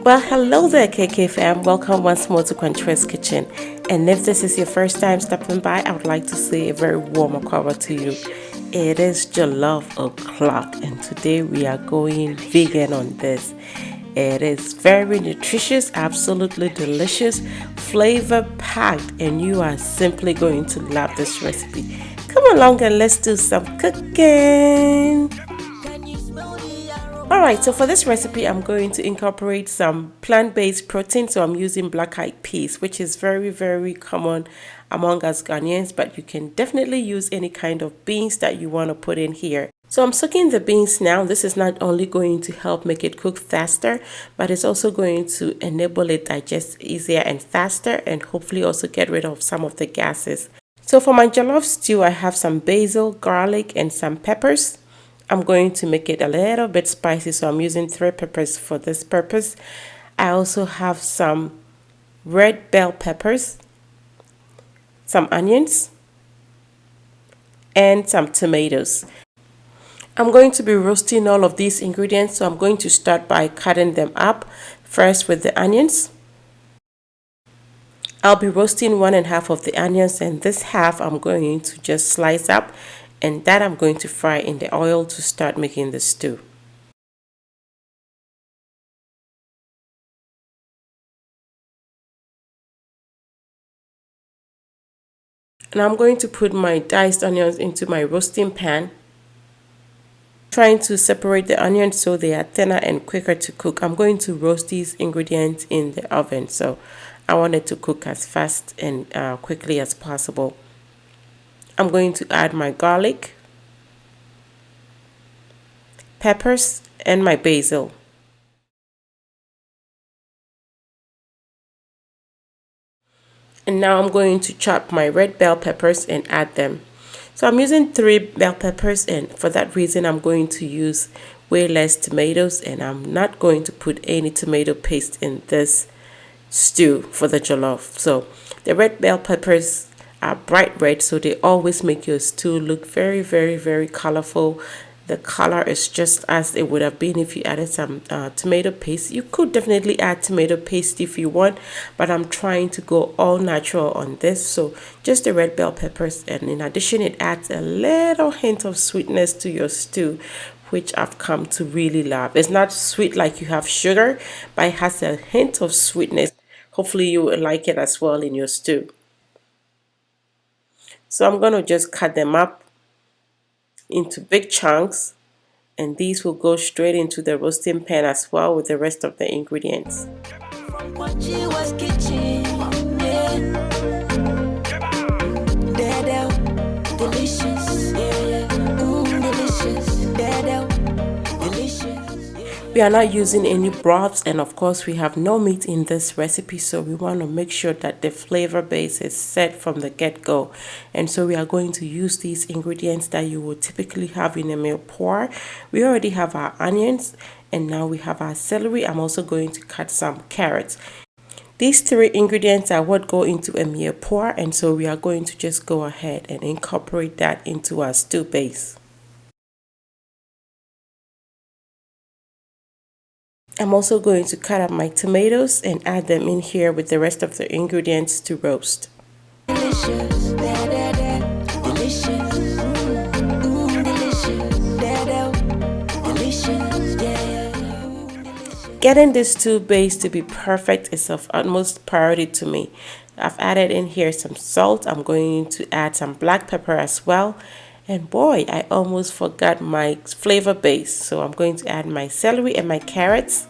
Well, hello there, KK fam. Welcome once more to Quantra's Kitchen. And if this is your first time stopping by, I would like to say a very warm welcome to you. It is Jollof o'clock, and today we are going vegan on this. It is very nutritious, absolutely delicious, flavor packed, and you are simply going to love this recipe. Come along and let's do some cooking. Alright, so for this recipe, I'm going to incorporate some plant-based protein. So I'm using black-eyed peas, which is very, very common among us Ghanaians, but you can definitely use any kind of beans that you want to put in here. So I'm soaking the beans now. This is not only going to help make it cook faster, but it's also going to enable it digest easier and faster, and hopefully also get rid of some of the gases. So for my jollof stew, I have some basil, garlic, and some peppers. I'm going to make it a little bit spicy, so I'm using 3 peppers for this purpose. I also have some red bell peppers, some onions, and some tomatoes. I'm going to be roasting all of these ingredients, so I'm going to start by cutting them up. First with the onions. I'll be roasting 1/2 of the onions, and this half I'm going to just slice up, and that I'm going to fry in the oil to start making the stew. And I'm going to put my diced onions into my roasting pan, trying to separate the onions so they are thinner and quicker to cook. I'm going to roast these ingredients in the oven, so I want it to cook as fast and quickly as possible. I'm going to add my garlic, peppers, and my basil. And now I'm going to chop my red bell peppers and add them. So I'm using 3 bell peppers, and for that reason I'm going to use way less tomatoes, and I'm not going to put any tomato paste in this stew for the jollof. So the red bell peppers are bright red, so they always make your stew look very, very, very colorful. The color is just as it would have been if you added some tomato paste. You could definitely add tomato paste if you want, but I'm trying to go all natural on this. So just the red bell peppers, and in addition it adds a little hint of sweetness to your stew, which I've come to really love. It's not sweet like you have sugar, but it has a hint of sweetness. Hopefully you will like it as well in your stew. So I'm going to just cut them up into big chunks, and these will go straight into the roasting pan as well with the rest of the ingredients. We are not using any broths, and of course we have no meat in this recipe, so we want to make sure that the flavor base is set from the get-go. And so we are going to use these ingredients that you would typically have in a meal pour. We already have our onions, and now we have our celery. I'm also going to cut some carrots. These 3 ingredients are what go into a meal pour, and so we are going to just go ahead and incorporate that into our stew base. I'm also going to cut up my tomatoes and add them in here with the rest of the ingredients to roast. Getting this stew base to be perfect is of utmost priority to me. I've added in here some salt. I'm going to add some black pepper as well. And boy, I almost forgot my flavor base. So I'm going to add my celery and my carrots.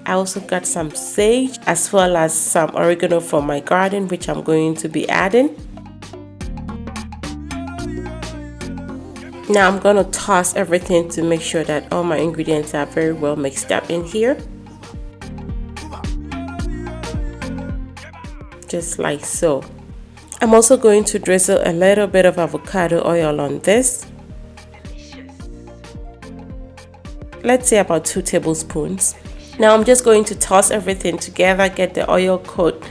I also got some sage as well as some oregano from my garden, which I'm going to be adding. Now I'm going to toss everything to make sure that all my ingredients are very well mixed up in here. Just like so. I'm also going to drizzle a little bit of avocado oil on this. Let's say about 2 tablespoons. Now I'm just going to toss everything together, get the oil coat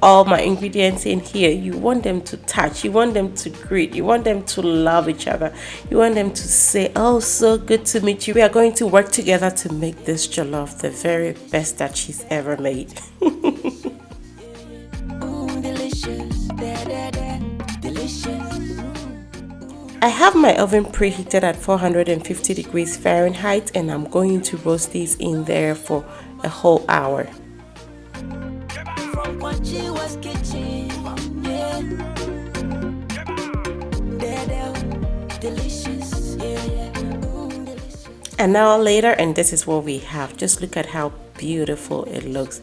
all my ingredients in here, you want them to touch, you want them to greet, you want them to love each other, you want them to say, oh, so good to meet you. We are going to work together to make this jollof the very best that she's ever made. I have my oven preheated at 450 degrees Fahrenheit, and I'm going to roast these in there for a whole hour. An hour later, and this is what we have. Just look at how beautiful it looks.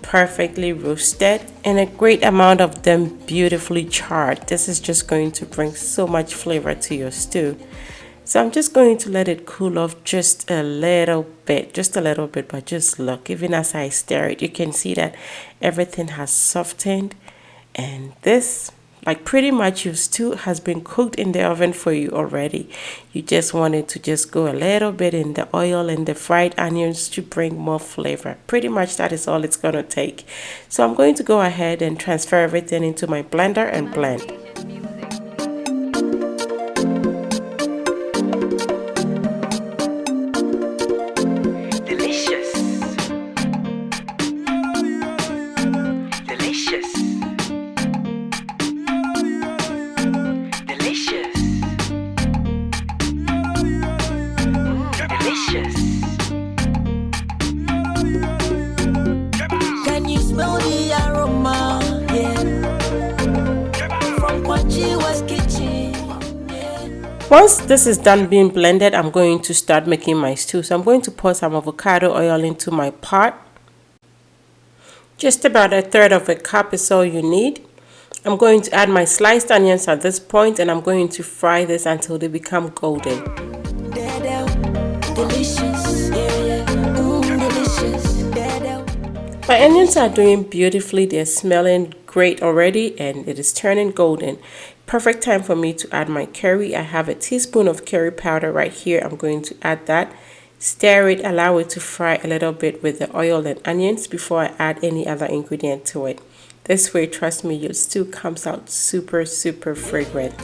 Perfectly roasted, and a great amount of them beautifully charred. This is just going to bring so much flavor to your stew. So I'm just going to let it cool off just a little bit, but just look, even as I stir it, you can see that everything has softened, and this, like, pretty much your stew has been cooked in the oven for you already. You just want it to just go a little bit in the oil and the fried onions to bring more flavor. Pretty much that is all it's going to take. So I'm going to go ahead and transfer everything into my blender and blend. Once this is done being blended, I'm going to start making my stew. So I'm going to pour some avocado oil into my pot. Just about 1/3 of a cup is all you need. I'm going to add my sliced onions at this point, and I'm going to fry this until they become golden. My onions are doing beautifully. They're smelling great already, and it is turning golden. Perfect time for me to add my curry. I have a teaspoon of curry powder right here. I'm going to add that. Stir it, allow it to fry a little bit with the oil and onions before I add any other ingredient to it. This way, trust me, your stew comes out super, super fragrant.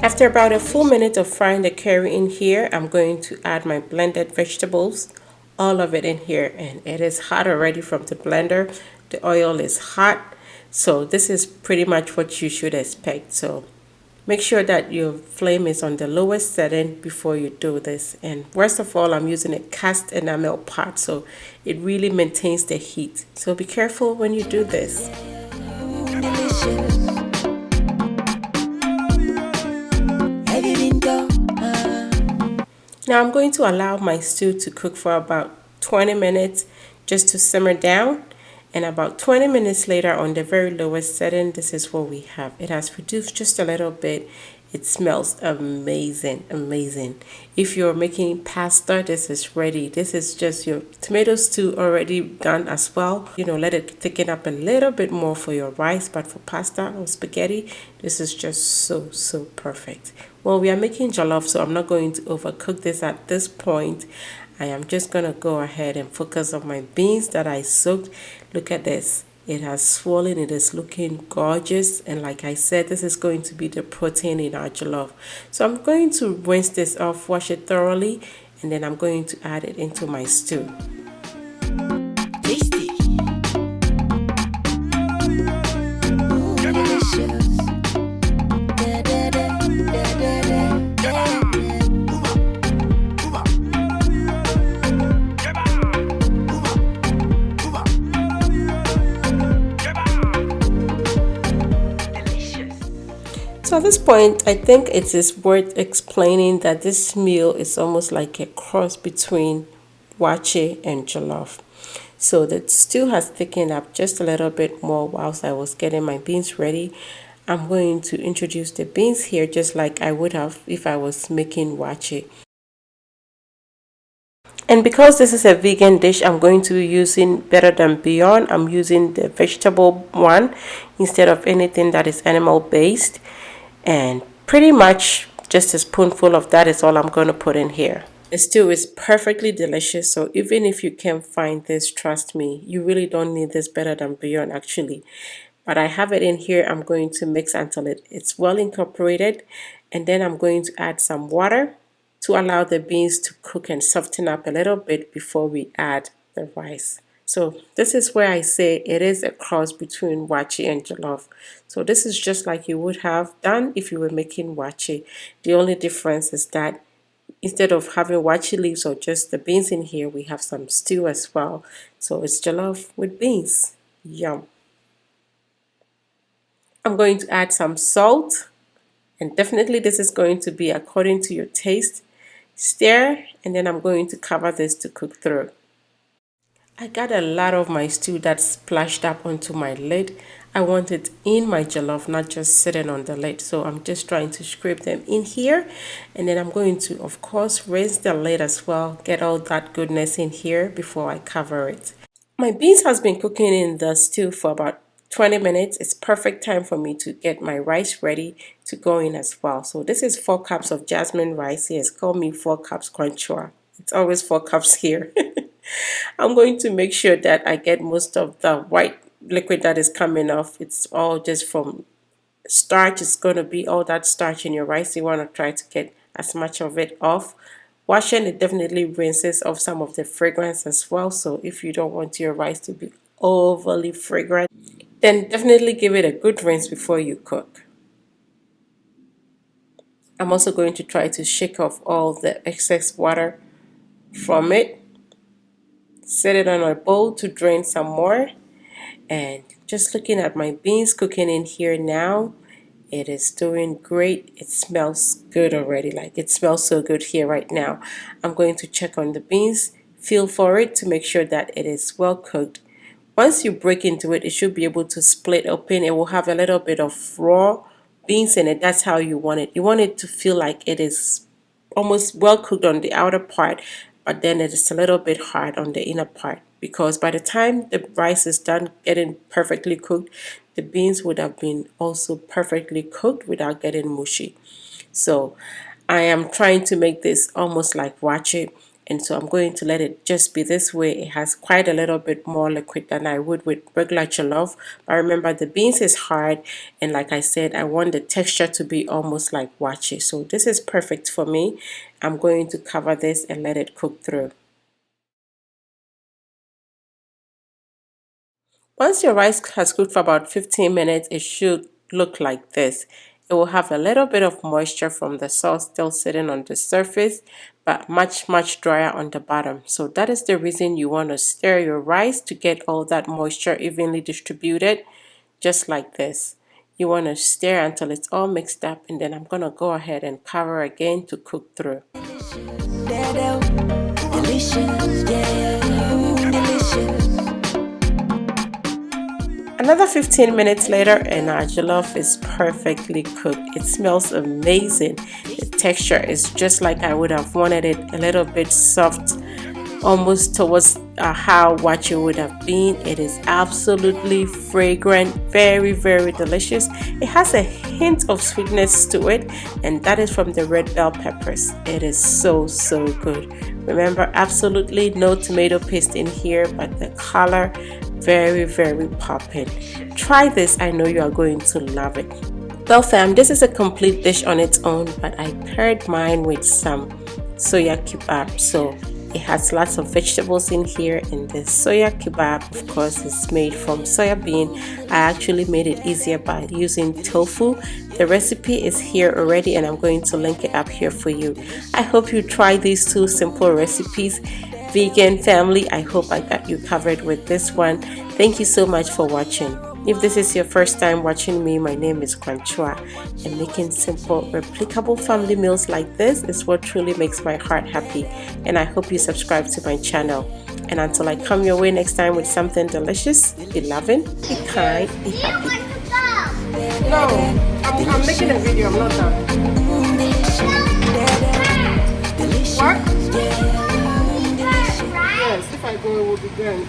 After about a full minute of frying the curry in here, I'm going to add my blended vegetables, all of it in here, and it is hot already from the blender. The oil is hot, so this is pretty much what you should expect. So make sure that your flame is on the lowest setting before you do this. And worst of all, I'm using a cast enamel pot, so it really maintains the heat. So be careful when you do this. Now I'm going to allow my stew to cook for about 20 minutes just to simmer down, and about 20 minutes later on the very lowest setting, this is what we have. It has reduced just a little bit. It smells amazing, amazing. If you're making pasta, this is ready. This is just your tomato stew already done as well. You know, let it thicken up a little bit more for your rice, but for pasta or spaghetti, this is just so, so perfect. Well, we are making jollof, so I'm not going to overcook this at this point. I am just going to go ahead and focus on my beans that I soaked. Look at this. It has swollen. It is looking gorgeous. And like I said, this is going to be the protein in our jollof. So I'm going to rinse this off, wash it thoroughly, and then I'm going to add it into my stew. Tasty. So at this point, I think it is worth explaining that this meal is almost like a cross between wache and jollof. So the stew has thickened up just a little bit more whilst I was getting my beans ready. I'm going to introduce the beans here just like I would have if I was making wache. And because this is a vegan dish, I'm going to be using Better Than Beyond. I'm using the vegetable one instead of anything that is animal based. And pretty much just a spoonful of that is all I'm going to put in here. The stew is perfectly delicious. So even if you can't find this, trust me, you really don't need this better than beyond actually. But I have it in here. I'm going to mix until it's well incorporated. And then I'm going to add some water to allow the beans to cook and soften up a little bit before we add the rice. So this is where I say it is a cross between wachi and jollof. So this is just like you would have done if you were making wachi. The only difference is that instead of having wachi leaves or just the beans in here, we have some stew as well. So it's jollof with beans. Yum. I'm going to add some salt, and definitely this is going to be according to your taste. Stir, and then I'm going to cover this to cook through. I got a lot of my stew that splashed up onto my lid. I want it in my jollof, not just sitting on the lid. So I'm just trying to scrape them in here. And then I'm going to, of course, rinse the lid as well. Get all that goodness in here before I cover it. My beans has been cooking in the stew for about 20 minutes. It's perfect time for me to get my rice ready to go in as well. So this is 4 cups of jasmine rice. Yes, call me 4 cups crunchua. It's always 4 cups here. I'm going to make sure that I get most of the white liquid that is coming off. It's all just from starch. It's going to be all that starch in your rice. You want to try to get as much of it off. Washing it definitely rinses off some of the fragrance as well. So if you don't want your rice to be overly fragrant, then definitely give it a good rinse before you cook. I'm also going to try to shake off all the excess water from it. Set it on a bowl to drain some more. And just looking at my beans cooking in here now, it is doing great. It smells good already. Like it smells so good here right now. I'm going to check on the beans, feel for it to make sure that it is well cooked. Once you break into it, it should be able to split open. It will have a little bit of raw beans in it. That's how you want it. You want it to feel like it is almost well cooked on the outer part, but then it is a little bit hard on the inner part, because by the time the rice is done getting perfectly cooked, the beans would have been also perfectly cooked without getting mushy. So I am trying to make this almost like wachi, and so I'm going to let it just be this way. It has quite a little bit more liquid than I would with regular jollof, but remember the beans is hard, and like I said, I want the texture to be almost like wachi. So this is perfect for me. I'm going to cover this and let it cook through. Once your rice has cooked for about 15 minutes, it should look like this. It will have a little bit of moisture from the sauce still sitting on the surface, but much drier on the bottom. So that is the reason you want to stir your rice to get all that moisture evenly distributed, just like this. You want to stir until it's all mixed up, and then I'm going to go ahead and cover again to cook through. Another 15 minutes later and our jollof is perfectly cooked. It smells amazing. The texture is just like I would have wanted it, a little bit soft, almost towards how wachi would have been. It is absolutely fragrant, very delicious. It has a hint of sweetness to it, and that is from the red bell peppers. It is so good. Remember, absolutely no tomato paste in here, but the color very popping. Try this. I know you are going to love it. Well fam, this is a complete dish on its own, but I paired mine with some soya kebab. So it has lots of vegetables in here, and the soya kebab, of course, is made from soya bean. I actually made it easier by using tofu. The recipe is here already, and I'm going to link it up here for you. I hope you try these 2 simple recipes. Vegan family, I hope I got you covered with this one. Thank you so much for watching. If this is your first time watching me, my name is Kwanchua, and making simple, replicable family meals like this is what truly makes my heart happy. And I hope you subscribe to my channel. And until I come your way next time with something delicious, be loving, be kind, be happy. No, I'm making a video, I'm not done. What? Yes, if I go, it will be burnt.